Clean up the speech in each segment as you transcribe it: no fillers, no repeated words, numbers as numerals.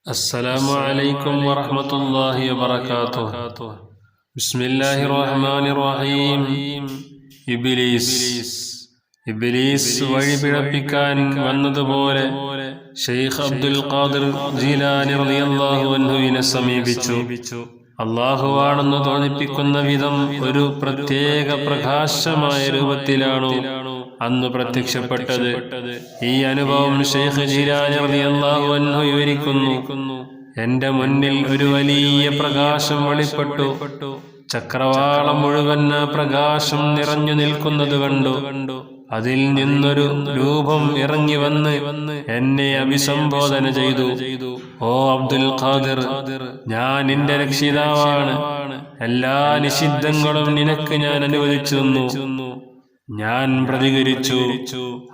السلام عليكم ورحمة الله وبركاته. بسم الله الرحمن الرحيم. ഇബ്ലീസ് വഴിപിഴപ്പിക്കാൻ വന്നതുപോലെ ശൈഖ് അബ്ദുൽ ഖാദിർ ജീലാനി റളിയല്ലാഹു അൻഹുവിനെ സമീപിച്ചു. അല്ലാഹുവാണെന്ന് തോന്നിപ്പിക്കുന്ന വിധം ഒരു പ്രത്യേക പ്രകാശമായ രൂപത്തിലാണോ അന്ന് പ്രത്യക്ഷപ്പെട്ടത്. ഈ അനുഭവം ശൈഖ് ജീലാനി റളിയല്ലാഹു അൻഹു വിവരിക്കുന്നു. എന്റെ മുന്നിൽ ഒരു വലിയ പ്രകാശം വെളിപ്പെട്ടു. ചക്രവാളം മുഴുവൻ പ്രകാശം നിറഞ്ഞു നിൽക്കുന്നത് കണ്ടു. അതിൽ നിന്നൊരു രൂപം ഇറങ്ങി വന്ന് എന്നെ അഭിസംബോധന ചെയ്തു. ഓ അബ്ദുൽ ഖാദിർ, ഞാൻ നിന്റെ രക്ഷിതാവാണ്. എല്ലാ നിഷിദ്ധങ്ങളും നിനക്ക് ഞാൻ അനുവദിച്ചു തന്നു. ഞാൻ പ്രതികരിച്ചു,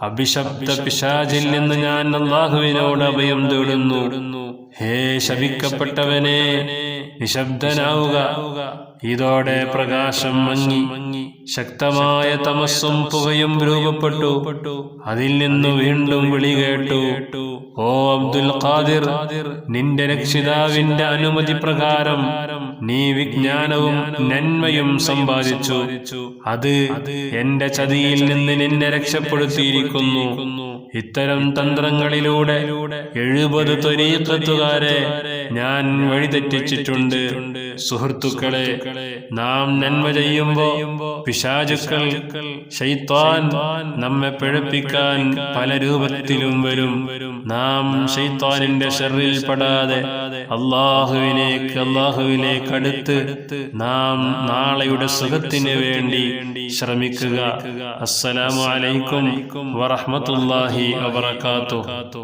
അഭിശബ്ദ പിശാചിൽ നിന്ന് ഞാൻ അല്ലാഹുവിനോട് അഭയം തേടുന്നു. ഹേ ശപിക്കപ്പെട്ടവനെ, നിശബ്ദനാവുക. ഇതോടെ പ്രകാശം മങ്ങി ശക്തമായ തമസ്സും പുകയും രൂപപ്പെട്ടു. അതിൽ നിന്ന് വീണ്ടും വിളി കേട്ടു, ഓ അബ്ദുൽ ഖാദിർ, നിന്റെ രക്ഷിതാവിന്റെ അനുമതി പ്രകാരം നീ വിജ്ഞാനവും നന്മയും സമ്പാദിച്ചു. അത് എന്റെ ചതിയിൽ നിന്ന് നിന്നെ രക്ഷപ്പെടുത്തിയിരിക്കുന്നു. ഇത്തരം തന്ത്രങ്ങളിലൂടെ 70 ത്വരീഖത്തുകാരെ ഞാൻ വഴിതെറ്റിച്ചിട്ടുണ്ട്. സുഹൃത്തുക്കളെ, നാം നന്മ ചെയ്യുമ്പോ പിശാചുക്കൾ, ശൈത്താൻ നമ്മെ പിഴപ്പിക്കാൻ പല രൂപത്തിലും വരും. നാം ശൈത്താനിന്റെ ശർറിൽ പെടാതെ അല്ലാഹുവിലേക്ക് അടുത്ത് നാം നാളെയുടെ സുഖത്തിന് വേണ്ടി ശ്രമിക്കുക. അസ്സലാമു അലൈക്കും വറഹ്മത്തുള്ളാഹി വബറകാതുഹു.